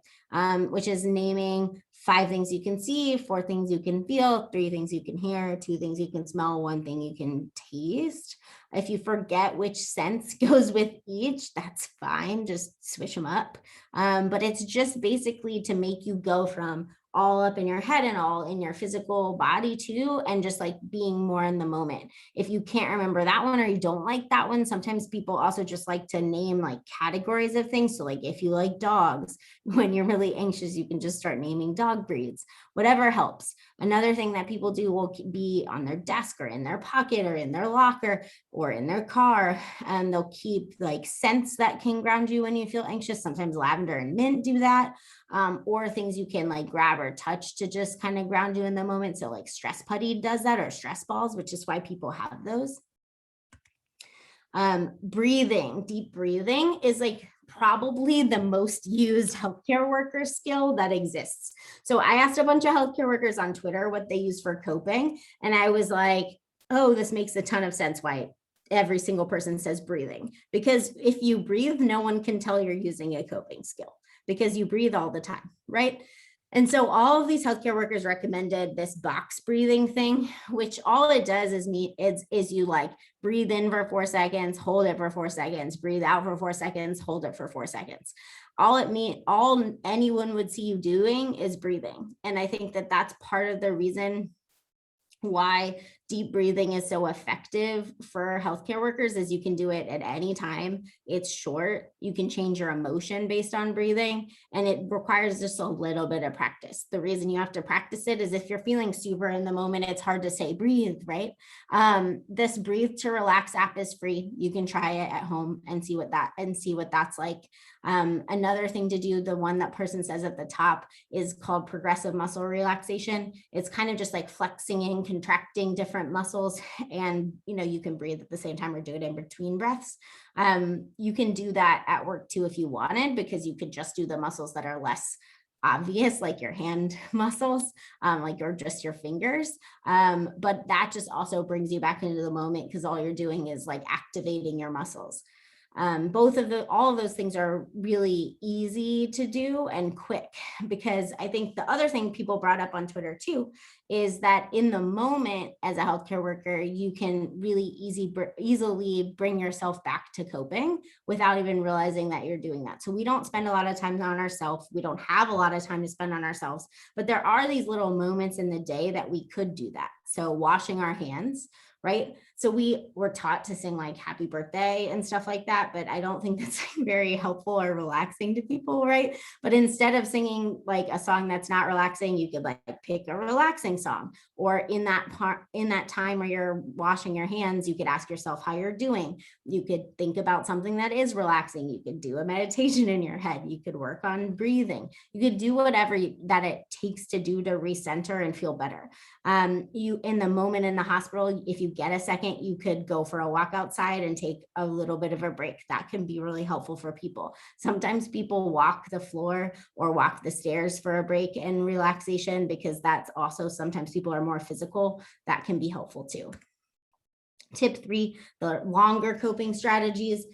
which is naming 5 things you can see, 4 things you can feel, 3 things you can hear, 2 things you can smell, 1 thing you can taste. If you forget which sense goes with each, that's fine. Just switch them up. But it's just basically to make you go from all up in your head and all in your physical body too, and just like being more in the moment. If you can't remember that one or you don't like that one, sometimes people also just like to name like categories of things. So like if you like dogs, when you're really anxious, you can just start naming dog breeds, whatever helps. Another thing that people do will be on their desk or in their pocket or in their locker or in their car, and they'll keep like scents that can ground you when you feel anxious. Sometimes lavender and mint do that. Or things you can like grab or touch to just kind of ground you in the moment. So like stress putty does that, or stress balls, which is why people have those. Breathing, deep breathing is like probably the most used healthcare worker skill that exists. So I asked a bunch of healthcare workers on Twitter what they use for coping. And I was like, oh, this makes a ton of sense why every single person says breathing. Because if you breathe, no one can tell you're using a coping skill, because you breathe all the time, right? And so all of these healthcare workers recommended this box breathing thing, which all it does is you like breathe in for 4 seconds, hold it for 4 seconds, breathe out for 4 seconds, hold it for 4 seconds. All anyone would see you doing is breathing. And I think that that's part of the reason why deep breathing is so effective for healthcare workers is you can do it at any time. It's short. You can change your emotion based on breathing, and it requires just a little bit of practice. The reason you have to practice it is if you're feeling super in the moment, it's hard to say breathe, right? This Breathe to Relax app is free. You can try it at home and see what that's like. Another thing to do, the one that person says at the top, is called progressive muscle relaxation. It's kind of just like flexing and contracting different muscles, and you can breathe at the same time or do it in between breaths. You can do that at work too if you wanted, because you could just do the muscles that are less obvious, like your hand muscles, or just your fingers. But that just also brings you back into the moment, because all you're doing is like activating your muscles. All of those things are really easy to do and quick, because I think the other thing people brought up on Twitter too is that in the moment as a healthcare worker, you can really easily bring yourself back to coping without even realizing that you're doing that. So we don't spend a lot of time on ourselves. We don't have a lot of time to spend on ourselves, but there are these little moments in the day that we could do that. So washing our hands, right? So we were taught to sing like happy birthday and stuff like that, but I don't think that's very helpful or relaxing to people, right? But instead of singing like a song that's not relaxing, you could like pick a relaxing song, or in that time where you're washing your hands, you could ask yourself how you're doing. You could think about something that is relaxing. You could do a meditation in your head. You could work on breathing. You could do whatever that it takes to do to recenter and feel better. You in the moment in the hospital, if you get a second, you could go for a walk outside and take a little bit of a break. That can be really helpful for people. Sometimes people walk the floor or walk the stairs for a break and relaxation, because that's also, sometimes people are more physical. That can be helpful too. Tip 3, the longer coping strategies.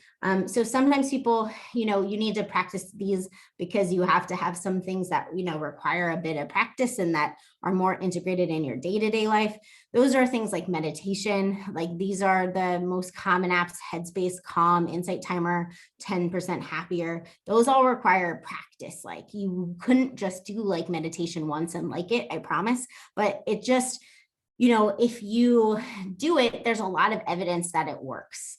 So sometimes people, you need to practice these because you have to have some things that, require a bit of practice and that are more integrated in your day-to-day life. Those are things like meditation. Like these are the most common apps: Headspace, Calm, Insight Timer, 10% Happier. Those all require practice. Like you couldn't just do like meditation once and like it, I promise, but it just, if you do it, there's a lot of evidence that it works.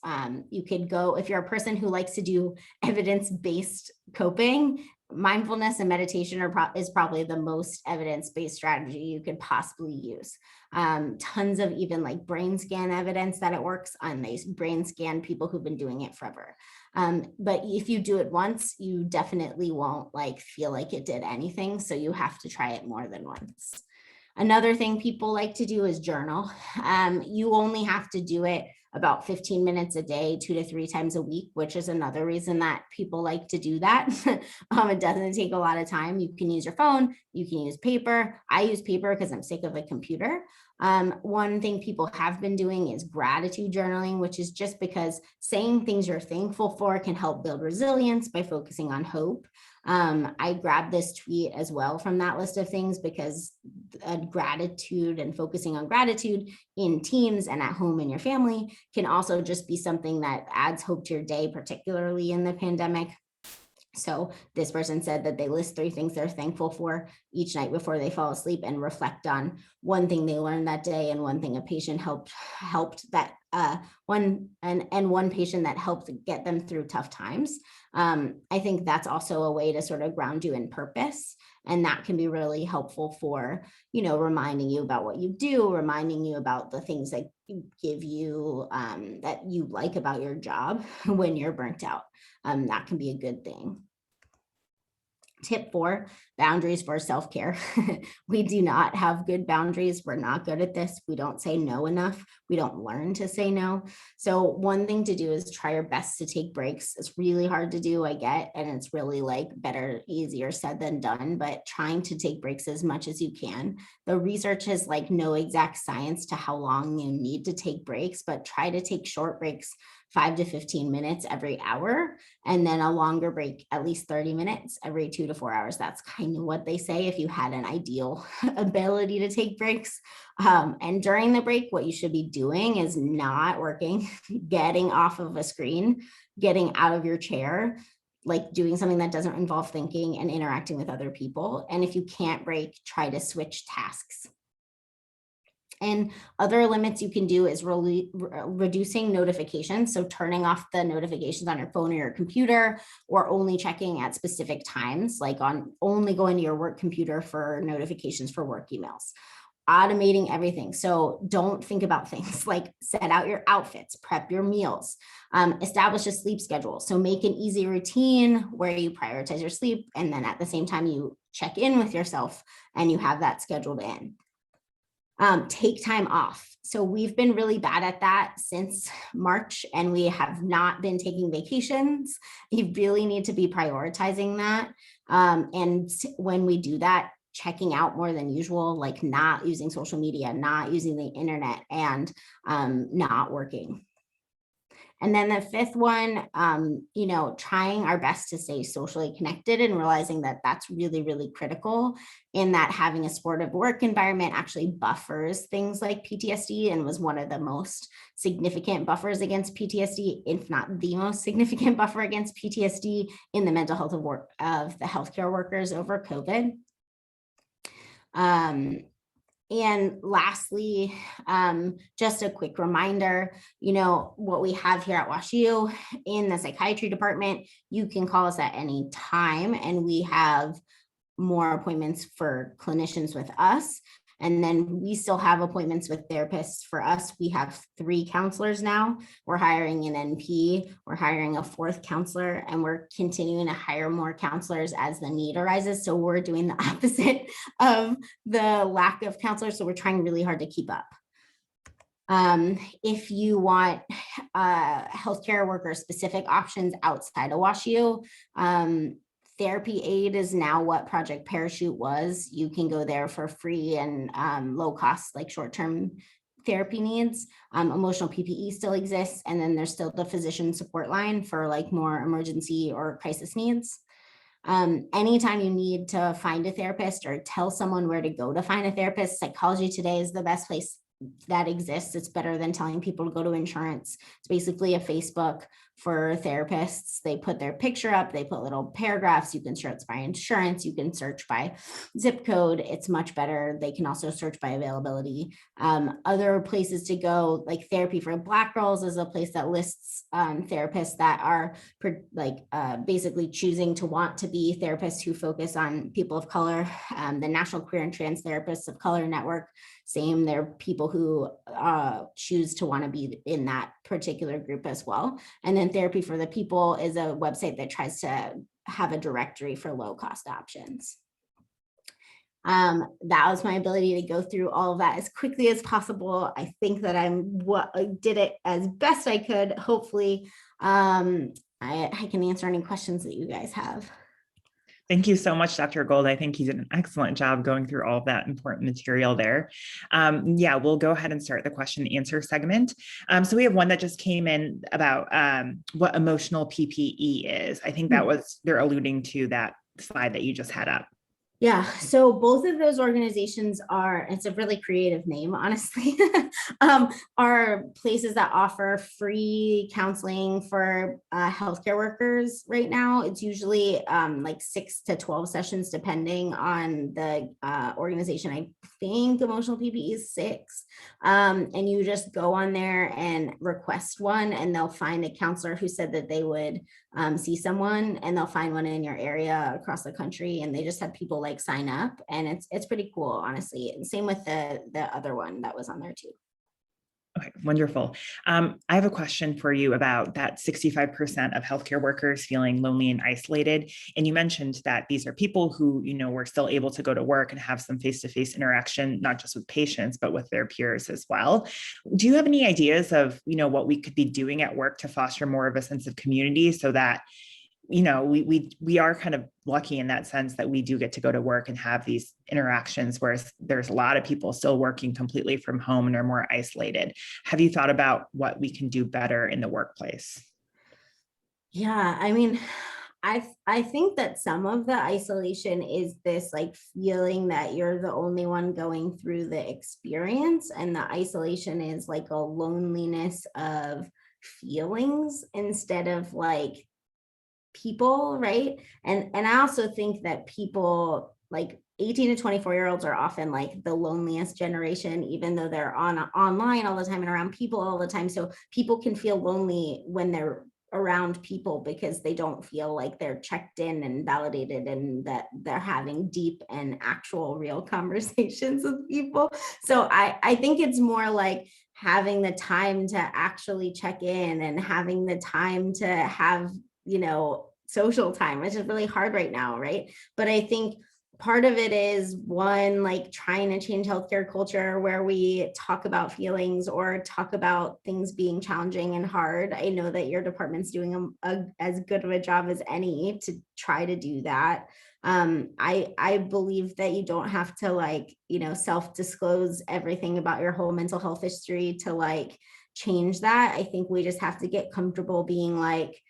You could go, if you're a person who likes to do evidence-based coping, mindfulness and meditation is probably the most evidence-based strategy you could possibly use. Tons of even like brain scan evidence that it works, and they brain scan people who've been doing it forever. But if you do it once, you definitely won't like feel like it did anything. So you have to try it more than once. Another thing people like to do is journal. You only have to do it about 15 minutes a day, 2 to 3 times a week, which is another reason that people like to do that. It doesn't take a lot of time. You can use your phone, you can use paper. I use paper because I'm sick of a computer. One thing people have been doing is gratitude journaling, which is just because saying things you're thankful for can help build resilience by focusing on hope. I grabbed this tweet as well from that list of things, because gratitude and focusing on gratitude in teams and at home in your family can also just be something that adds hope to your day, particularly in the pandemic. So this person said that they list 3 things they're thankful for each night before they fall asleep, and reflect on one thing they learned that day and one thing a patient helped that one patient that helped get them through tough times. I think that's also a way to sort of ground you in purpose, and that can be really helpful for, reminding you about what you do, reminding you about the things that give you that you like about your job when you're burnt out. That can be a good thing. Tip 4, boundaries for self-care. We do not have good boundaries. We're not good at this. We don't say no enough. We don't learn to say no. So one thing to do is try your best to take breaks. It's really hard to do, I get, and it's really like easier said than done, but trying to take breaks as much as you can. The research is like no exact science to how long you need to take breaks, but try to take short breaks 5 to 15 minutes every hour, and then a longer break, at least 30 minutes every 2 to 4 hours. That's kind of what they say if you had an ideal ability to take breaks. And during the break, what you should be doing is not working, getting off of a screen, getting out of your chair, like doing something that doesn't involve thinking and interacting with other people. And if you can't break, try to switch tasks. And other limits you can do is reducing notifications. So turning off the notifications on your phone or your computer, or only checking at specific times, like on only going to your work computer for notifications for work emails. Automating everything. So don't think about things like set out your outfits, prep your meals, establish a sleep schedule. So make an easy routine where you prioritize your sleep, and then at the same time you check in with yourself and you have that scheduled in. Take time off. So we've been really bad at that since March, and we have not been taking vacations. You really need to be prioritizing that. And when we do that, checking out more than usual, like not using social media, not using the internet, and not working. And then the fifth one, trying our best to stay socially connected, and realizing that that's really, really critical, in that having a supportive work environment actually buffers things like PTSD, and was one of the most significant buffers against PTSD, if not the most significant buffer against PTSD in the mental health of the healthcare workers over COVID. And lastly, just a quick reminder, what we have here at WashU in the psychiatry department, you can call us at any time, and we have more appointments for clinicians with us. And then we still have appointments with therapists. For us, we have 3 counselors now. We're hiring an NP, we're hiring a 4th counselor, and we're continuing to hire more counselors as the need arises. So we're doing the opposite of the lack of counselors. So we're trying really hard to keep up. If you want healthcare worker specific options outside of WashU, Therapy Aid is now what Project Parachute was. You can go there for free and low cost, like short-term therapy needs. Emotional PPE still exists. And then there's still the physician support line for like more emergency or crisis needs. Anytime you need to find a therapist or tell someone where to go to find a therapist, Psychology Today is the best place that exists. It's better than telling people to go to insurance. It's basically a Facebook for therapists. They put their picture up, they put little paragraphs. You can search by insurance, you can search by zip code. It's much better. They can also search by availability. Other places to go, like Therapy for Black Girls is a place that lists therapists that are basically choosing to want to be therapists who focus on people of color. The National Queer and Trans Therapists of Color Network, same, there are people who choose to want to be in that particular group as well. And then Therapy for the People is a website that tries to have a directory for low cost options. That was my ability to go through all of that as quickly as possible. I think that I did it as best I could. Hopefully, I can answer any questions that you guys have. Thank you so much, Dr. Gold. I think you did an excellent job going through all of that important material there. Yeah, we'll go ahead and start the question and answer segment. So we have one that just came in about what emotional PPE is. I think that was, they're alluding to that slide that you just had up. Yeah, so both of those organizations are, it's a really creative name, honestly, are places that offer free counseling for healthcare workers right now. It's usually like 6 to 12 sessions, depending on the organization. I think Emotional PPE is 6. And you just go on there and request one, and they'll find a counselor who said that they would see someone, and they'll find one in your area across the country, and they just have people like sign up, and it's pretty cool, honestly. And same with the other one that was on there too. Okay, wonderful. I have a question for you about that 65% of healthcare workers feeling lonely and isolated. And you mentioned that these are people who, were still able to go to work and have some face-to-face interaction, not just with patients, but with their peers as well. Do you have any ideas of, what we could be doing at work to foster more of a sense of community so that we are kind of lucky in that sense that we do get to go to work and have these interactions, whereas there's a lot of people still working completely from home and are more isolated. Have you thought about what we can do better in the workplace? Yeah, I mean, I think that some of the isolation is this like feeling that you're the only one going through the experience, and the isolation is like a loneliness of feelings instead of like people, right? And I also think that people like 18 to 24-year-olds are often like the loneliest generation, even though they're online all the time and around people all the time. So people can feel lonely when they're around people because they don't feel like they're checked in and validated and that they're having deep and actual real conversations with people. So I think it's more like having the time to actually check in and having the time to have, social time, which is really hard right now, right? But I think part of it is one, like trying to change healthcare culture where we talk about feelings or talk about things being challenging and hard. I know that your department's doing as good of a job as any to try to do that. I believe that you don't have to like, self-disclose everything about your whole mental health history to like change that. I think we just have to get comfortable being like,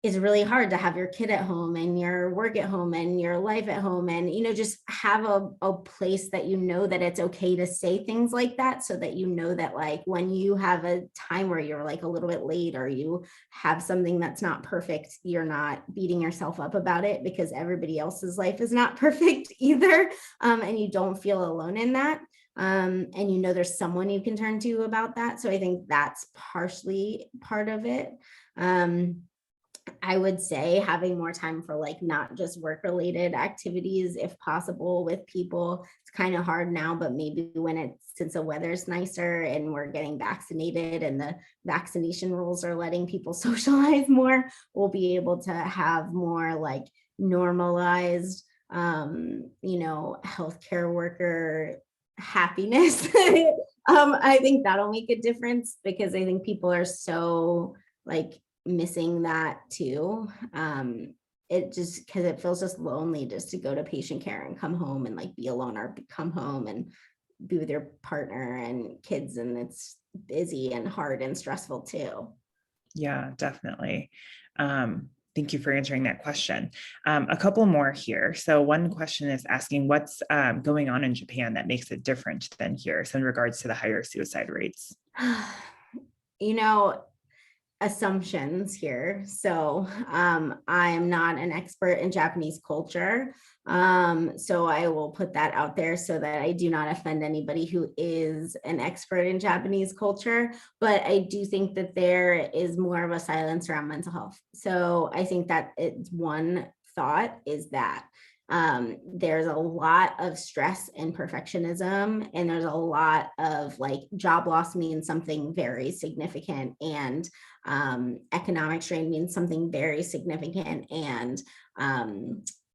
it's really hard to have your kid at home and your work at home and your life at home and just have a place that that it's okay to say things like that, so that that like when you have a time where you're like a little bit late or you have something that's not perfect, you're not beating yourself up about it because everybody else's life is not perfect either, and you don't feel alone in that. And there's someone you can turn to about that. So I think that's partially part of it. I would say having more time for like not just work related activities if possible with people. It's kind of hard now, but maybe since the weather's nicer and we're getting vaccinated and the vaccination rules are letting people socialize more, we'll be able to have more like normalized, healthcare worker happiness. I think that'll make a difference because I think people are so like missing that too. It just because it feels just lonely just to go to patient care and come home and like be alone, or come home and be with your partner and kids, and it's busy and hard and stressful too. Yeah, definitely. Thank you for answering that question. A couple more here. So one question is asking what's going on in Japan that makes it different than here. So in regards to the higher suicide rates. you know Assumptions here. So I'm not an expert in Japanese culture. So I will put that out there so that I do not offend anybody who is an expert in Japanese culture. But I do think that there is more of a silence around mental health. So I think that it's one thought is that there's a lot of stress and perfectionism, and there's a lot of like job loss means something very significant, and economic strain means something very significant, and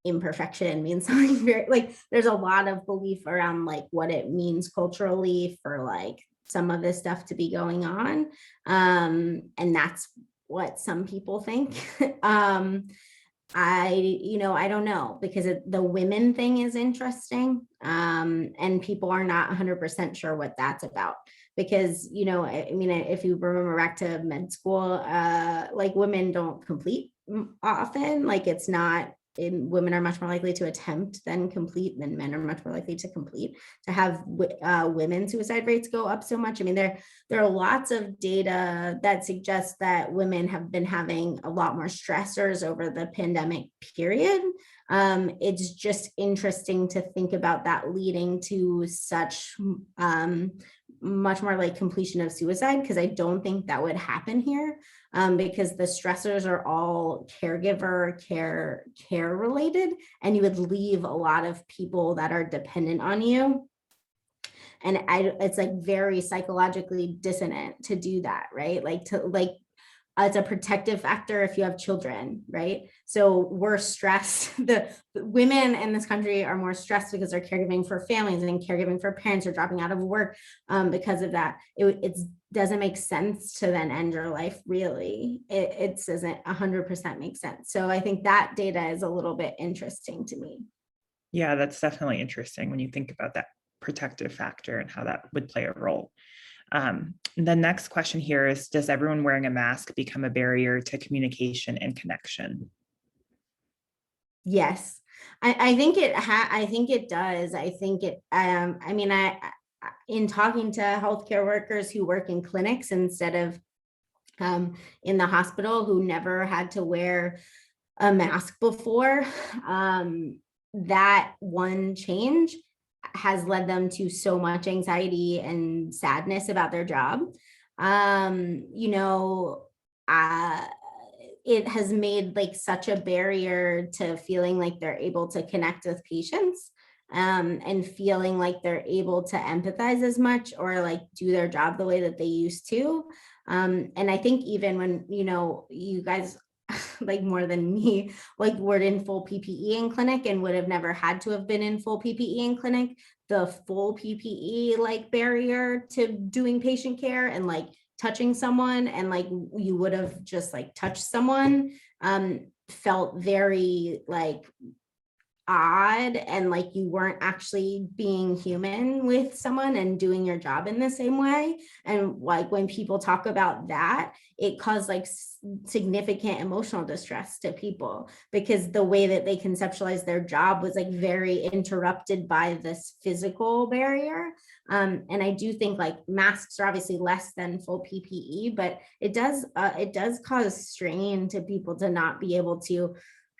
imperfection means something very like there's a lot of belief around like what it means culturally for like some of this stuff to be going on, and that's what some people think. I don't know, because the women thing is interesting. And people are not 100% sure what that's about, because, I mean, if you remember back to med school, like women don't complete often, like it's not, women are much more likely to attempt than complete, than men are much more likely to complete. To have women's suicide rates go up so much, I mean, there are lots of data that suggest that women have been having a lot more stressors over the pandemic period. It's just interesting to think about that leading to such much more like completion of suicide, because I don't think that would happen here, because the stressors are all caregiver care related, and you would leave a lot of people that are dependent on you. And it's like very psychologically dissonant to do that, right? Like It's a protective factor if you have children, right? So we're stressed. The women in this country are more stressed because they're caregiving for families and caregiving for parents or dropping out of work because of that. It doesn't make sense to then end your life, really. It doesn't 100% make sense. So I think that data is a little bit interesting to me. Yeah, that's definitely interesting when you think about that protective factor and how that would play a role. The next question here is, does everyone wearing a mask become a barrier to communication and connection? Yes, I think I think it does. I think it, I mean, in talking to healthcare workers who work in clinics instead of in the hospital, who never had to wear a mask before, that one change has led them to so much anxiety and sadness about their job. You know, it has made like such a barrier to feeling like they're able to connect with patients, and feeling like they're able to empathize as much or like do their job the way that they used to. And I think even when, you know, you guys like more than me, like were in full PPE in clinic and would have never had to have been in full PPE in clinic, the full PPE like barrier to doing patient care and like touching someone and like you would have just like touched someone felt very like odd and like you weren't actually being human with someone and doing your job in the same way. And like when people talk about that, it caused like significant emotional distress to people because the way that they conceptualized their job was like very interrupted by this physical barrier. And I do think like masks are obviously less than full PPE, but it does cause strain to people to not be able to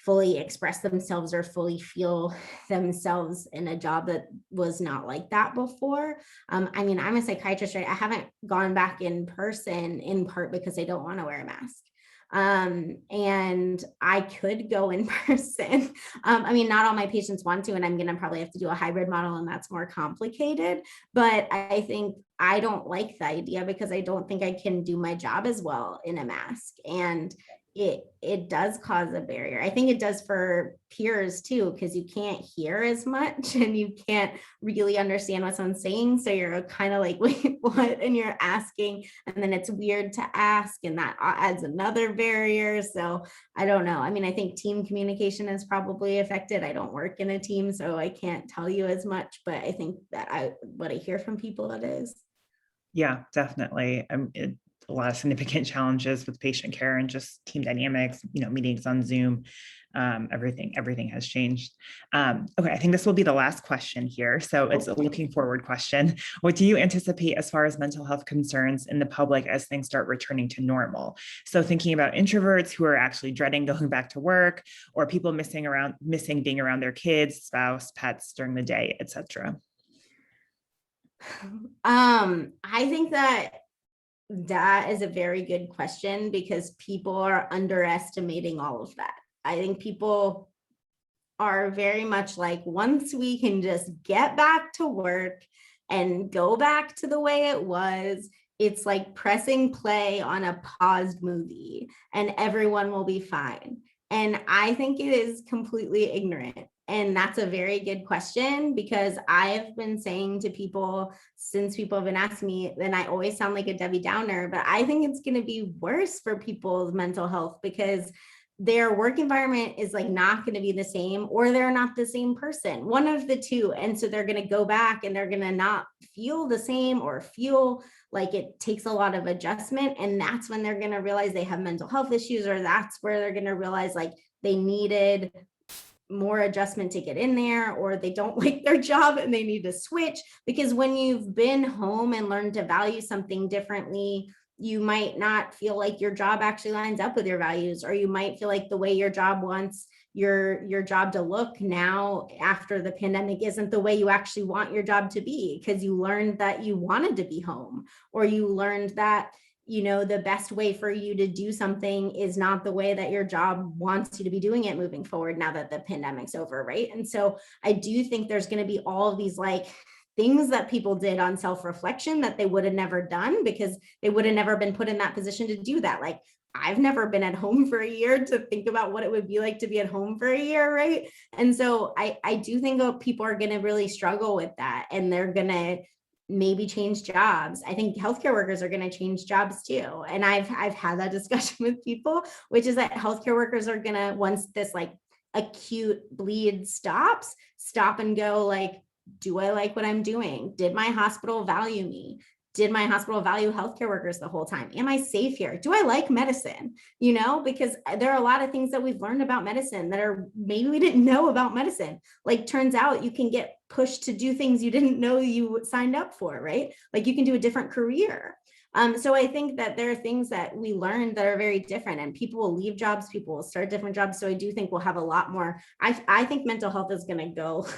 fully express themselves or fully feel themselves in a job that was not like that before. I mean, I'm a psychiatrist, right? I haven't gone back in person in part because I don't want to wear a mask. And I could go in person. I mean, not all my patients want to, and I'm going to probably have to do a hybrid model, and that's more complicated. But I think I don't like the idea because I don't think I can do my job as well in a mask. And it does cause a barrier. I think it does for peers too, because you can't hear as much and you can't really understand what someone's saying. So you're kind of like, wait, what? And you're asking, and then it's weird to ask, and that adds another barrier. So I don't know. I mean, I think team communication is probably affected. I don't work in a team, so I can't tell you as much, but I think that what I hear from people, it is. Yeah, definitely. A lot of significant challenges with patient care and just team dynamics, you know, meetings on Zoom, everything has changed. Okay, I think this will be the last question here. So it's a looking forward question. What do you anticipate as far as mental health concerns in the public as things start returning to normal? So thinking about introverts who are actually dreading going back to work, or people missing being around their kids, spouse, pets during the day, etc. I think that is a very good question because people are underestimating all of that. I think people are very much like, once we can just get back to work and go back to the way it was, it's like pressing play on a paused movie and everyone will be fine. And I think it is completely ignorant. And that's a very good question because I've been saying to people since people have been asking me, then I always sound like a Debbie Downer, but I think it's going to be worse for people's mental health because their work environment is like not going to be the same, or they're not the same person, one of the two. And so they're going to go back and they're going to not feel the same or feel like it takes a lot of adjustment. And that's when they're going to realize they have mental health issues, or that's where they're going to realize like they needed more adjustment to get in there, or they don't like their job and they need to switch. Because when you've been home and learned to value something differently, you might not feel like your job actually lines up with your values, or you might feel like the way your job wants your job to look now after the pandemic isn't the way you actually want your job to be, because you learned that you wanted to be home, or you learned that, you know, the best way for you to do something is not the way that your job wants you to be doing it moving forward now that the pandemic's over, right? And so I do think there's going to be all of these like things that people did on self-reflection that they would have never done because they would have never been put in that position to do that. Like, I've never been at home for a year to think about what it would be like to be at home for a year, right? And so I do think people are going to really struggle with that, and they're going to maybe change jobs. I think healthcare workers are going to change jobs too. And I've had that discussion with people, which is that healthcare workers are going to, once this like acute bleed stops, stop and go like, do I like what I'm doing? Did my hospital value me? Did my hospital value healthcare workers the whole time? Am I safe here? Do I like medicine? You know, because there are a lot of things that we've learned about medicine that are maybe we didn't know about medicine. Like, turns out you can get pushed to do things you didn't know you signed up for, right? Like, you can do a different career. So I think that there are things that we learned that are very different, and people will leave jobs, people will start different jobs. So I do think we'll have a lot more. I think mental health is going to go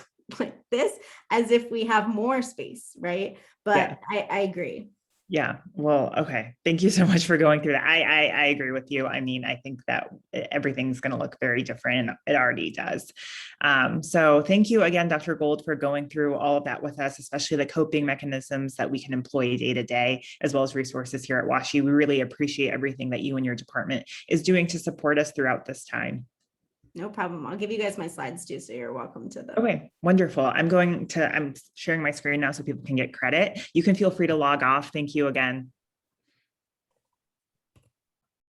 like this as if we have more space, right? But yeah. I agree. Yeah. Well, okay. Thank you so much for going through that. I agree with you. I mean, I think that everything's going to look very different, and it already does. So thank you again, Dr. Gold, for going through all of that with us, especially the coping mechanisms that we can employ day to day, as well as resources here at WashU. We really appreciate everything that you and your department is doing to support us throughout this time. No problem. I'll give you guys my slides too, so you're welcome to them. Okay, wonderful. I'm sharing my screen now so people can get credit. You can feel free to log off. Thank you again.